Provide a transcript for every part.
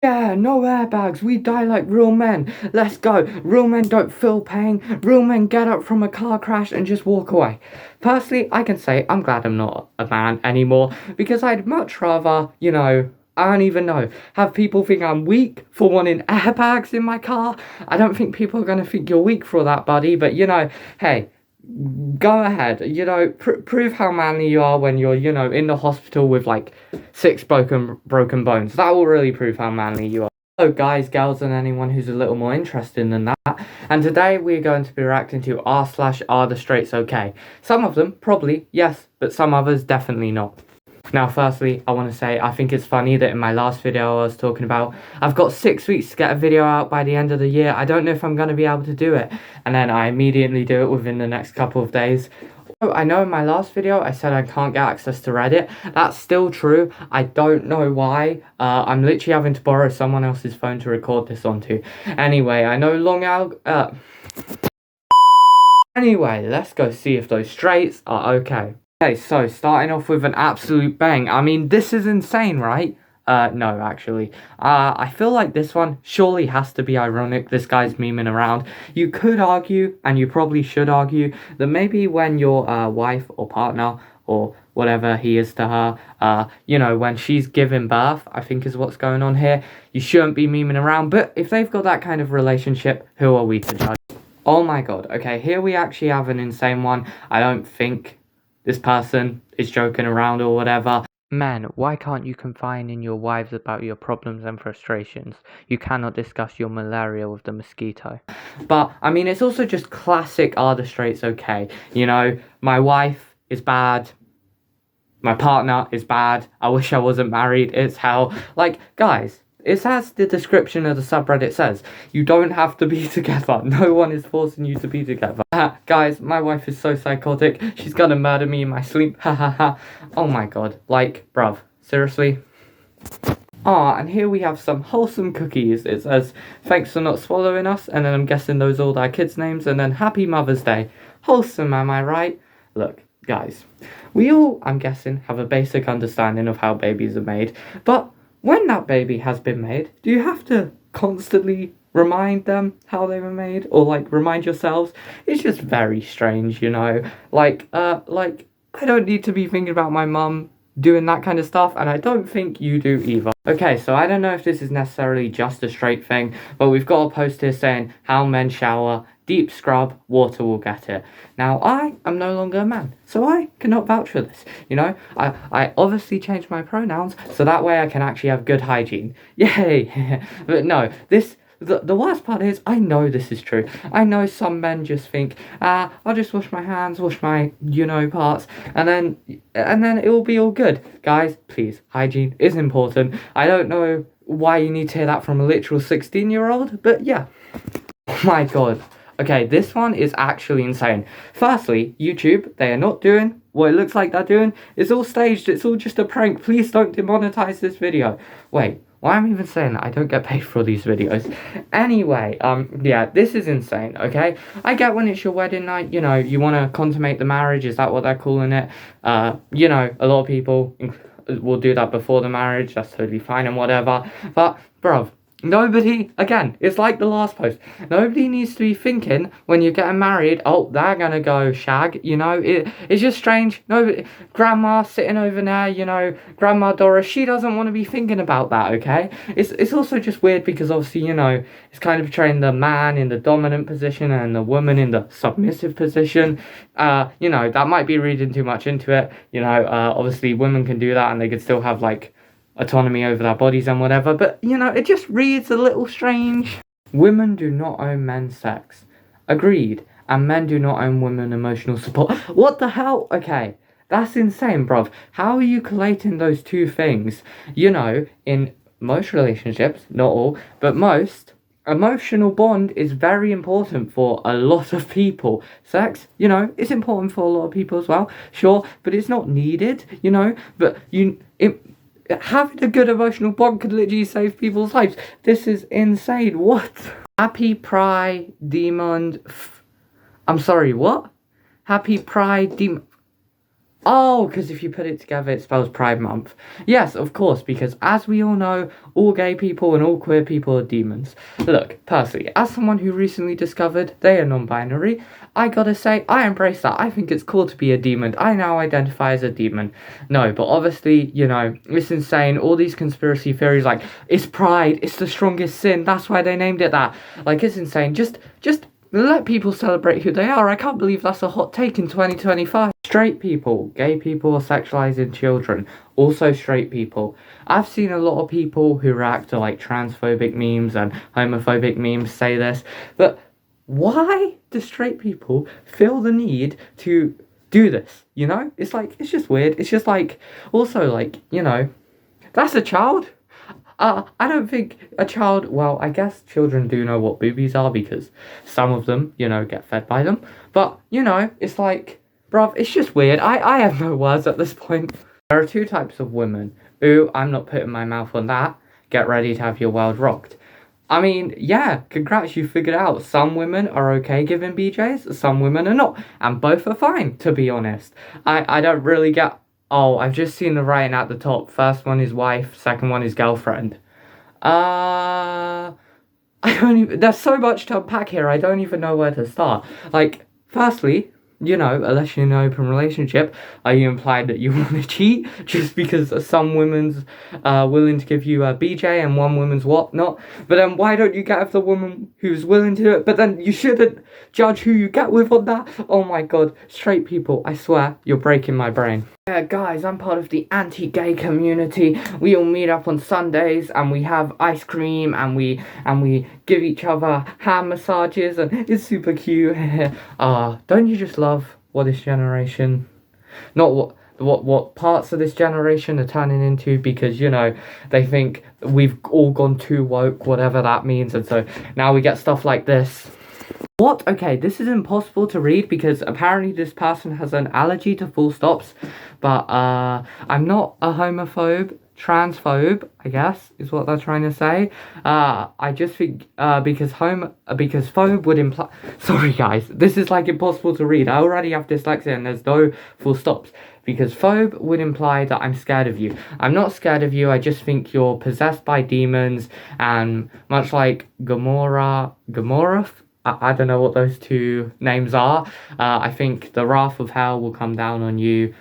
Yeah, no airbags. We die like real men. Let's go. Real men don't feel pain. Real men get up from a car crash and just walk away. Personally, I can say I'm glad I'm not a man anymore because I'd much rather, I don't even know, have people think I'm weak for wanting airbags in my car. I don't think people are going to think you're weak for that, buddy. But, hey, go ahead, prove how manly you are when you're, in the hospital with like six broken bones. That will really prove how manly you are. Hello guys, girls, and anyone who's a little more interested than that. And today we're going to be reacting to r/are the straights okay. Some of them probably yes, but some others definitely not. Now, firstly, I want to say I think it's funny that in my last video I was talking about I've got 6 weeks to get a video out by the end of the year. I don't know if I'm going to be able to do it. And then I immediately do it within the next couple of days. I know in my last video I said I can't get access to Reddit. That's still true. I don't know why. I'm literally having to borrow someone else's phone to record this onto. Anyway, I know Anyway, let's go see if those straights are okay. Okay, so starting off with an absolute bang. I mean, this is insane, right? No, actually. I feel like this one surely has to be ironic. This guy's memeing around. You could argue, and you probably should argue, that maybe when your wife or partner or whatever he is to her, when she's giving birth, I think is what's going on here, you shouldn't be memeing around. But if they've got that kind of relationship, who are we to judge? Oh my god, okay, here we actually have an insane one. I don't think this person is joking around or whatever. Man, why can't you confide in your wives about your problems and frustrations? You cannot discuss your malaria with the mosquito. But, I mean, it's also just classic are the straights okay? My wife is bad. My partner is bad. I wish I wasn't married. It's hell. Like, guys, it's as the description of the subreddit says. You don't have to be together. No one is forcing you to be together. Guys, my wife is so psychotic. She's gonna murder me in my sleep. Ha ha ha. Oh my god. Like, bruv. Seriously? And here we have some wholesome cookies. It says, thanks for not swallowing us. And then I'm guessing those are all our kids' names. And then Happy Mother's Day. Wholesome, am I right? Look, guys. We all, I'm guessing, have a basic understanding of how babies are made. But when that baby has been made, do you have to constantly remind them how they were made? Or, like, remind yourselves? It's just very strange, Like, I don't need to be thinking about my mum doing that kind of stuff, and I don't think you do either. Okay, so I don't know if this is necessarily just a straight thing, but we've got a post here saying how men shower, deep scrub, water will get it. Now, I am no longer a man, so I cannot vouch for this, I obviously changed my pronouns, so that way I can actually have good hygiene. Yay! But no, the worst part is, I know this is true. I know some men just think, I'll just wash my hands, wash my, parts, and then it will be all good. Guys, please, hygiene is important. I don't know why you need to hear that from a literal 16-year-old, but yeah. Oh my god. Okay, this one is actually insane. Firstly, YouTube, they are not doing what it looks like they're doing. It's all staged. It's all just a prank. Please don't demonetize this video. Wait, why am I even saying that? I don't get paid for these videos. Anyway, yeah, this is insane, okay? I get when it's your wedding night, you want to consummate the marriage. Is that what they're calling it? A lot of people will do that before the marriage. That's totally fine and whatever. But, bruv, nobody, again, it's like the last post. Nobody needs to be thinking when you're getting married, oh, they're gonna go shag, it's just strange. No, grandma sitting over there, Grandma Dora, she doesn't want to be thinking about that, okay? It's also just weird because obviously, it's kind of portraying the man in the dominant position and the woman in the submissive position. That might be reading too much into it. Obviously women can do that and they could still have like autonomy over their bodies and whatever, but it just reads a little strange. Women do not own men's sex. Agreed. And men do not own women emotional support. What the hell? Okay, that's insane, bruv. How are you collating those two things? In most relationships, not all, but most, emotional bond is very important for a lot of people. Sex, it's important for a lot of people as well, sure, but it's not needed, but having a good emotional bond could literally save people's lives. This is insane. What? Happy Pride Demon. I'm sorry, what? Happy Pride Demon. Oh, because if you put it together, it spells Pride Month. Yes, of course, because as we all know, all gay people and all queer people are demons. Look, personally, as someone who recently discovered they are non-binary, I gotta say, I embrace that. I think it's cool to be a demon. I now identify as a demon. No, but obviously, you know, it's insane. All these conspiracy theories, like, it's pride, it's the strongest sin, that's why they named it that. Like, it's insane. Just let people celebrate who they are. I can't believe that's a hot take in 2025. Straight people, gay people are sexualizing children. Also straight people. I've seen a lot of people who react to like transphobic memes and homophobic memes say this. But why do straight people feel the need to do this? You know? It's like, it's just weird. It's just like, also like, you know, that's a child. I don't think a child, well, I guess children do know what boobies are because some of them, you know, get fed by them. But, you know, it's like, bruv, it's just weird. I have no words at this point. There are two types of women. Ooh, I'm not putting my mouth on that. Get ready to have your world rocked. I mean, yeah, congrats, you figured out. Some women are okay giving BJs, some women are not. And both are fine, to be honest. I don't really get... Oh, I've just seen the writing at the top. First one is wife, second one is girlfriend. I don't even... There's so much to unpack here, I don't even know where to start. Like, firstly, you know, unless you're in an open relationship, are you implied that you want to cheat just because some women's willing to give you a BJ and one woman's whatnot? But then why don't you get with the woman who's willing to do it? But then you shouldn't judge who you get with on that. Oh my god, straight people, I swear, you're breaking my brain. Yeah, guys, I'm part of the anti-gay community. We all meet up on Sundays and we have ice cream and we give each other hand massages and it's super cute. Don't you just love what this generation, not what parts of this generation are turning into, because, you know, they think we've all gone too woke, whatever that means, and so now we get stuff like this. What? Okay, this is impossible to read because apparently this person has an allergy to full stops, but I'm not a homophobe, transphobe, I guess, is what they're trying to say. I just think, because phobe would imply... Sorry guys, this is like impossible to read. I already have dyslexia and there's no full stops. Because phobe would imply that I'm scared of you. I'm not scared of you, I just think you're possessed by demons, and much like Gamora, I don't know what those two names are. I think the wrath of hell will come down on you.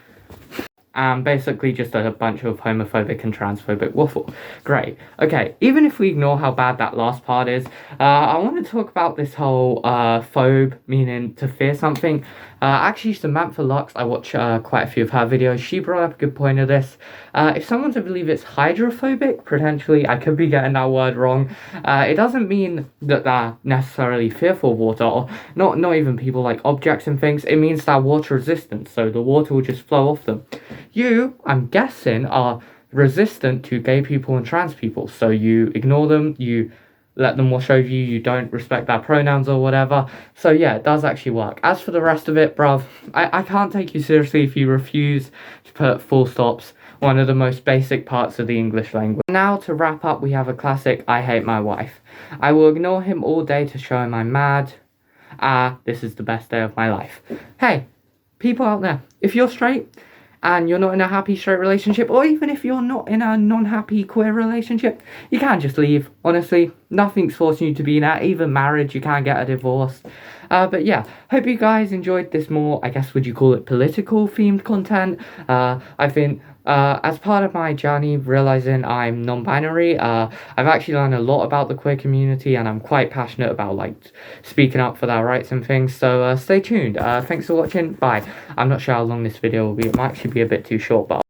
And basically just a bunch of homophobic and transphobic waffle. Great. Okay, even if we ignore how bad that last part is, I want to talk about this whole phobe, meaning to fear something. Actually, Samantha Lux, I watch quite a few of her videos. She brought up a good point of this. If someone to believe it's hydrophobic, potentially, I could be getting that word wrong. It doesn't mean that they're necessarily fearful of water, or not even people like objects and things. It means they're water resistant, so the water will just flow off them. You, I'm guessing, are resistant to gay people and trans people, so you ignore them, you let them wash over you, you don't respect their pronouns or whatever. So yeah, it does actually work. As for the rest of it, bruv, I can't take you seriously if you refuse to put full stops, one of the most basic parts of the English language. Now to wrap up, we have a classic, I hate my wife. I will ignore him all day to show him I'm mad. This is the best day of my life. Hey, people out there, if you're straight, and you're not in a happy straight relationship, or even if you're not in a non-happy queer relationship, you can't just leave, honestly. Nothing's forcing you to be in that, even marriage, you can't get a divorce. But yeah, hope you guys enjoyed this more, I guess, would you call it political themed content? I think, as part of my journey realizing I'm non-binary, I've actually learned a lot about the queer community, and I'm quite passionate about like speaking up for their rights and things, so stay tuned. Thanks for watching, bye. I'm not sure how long this video will be, it might actually be a bit too short, but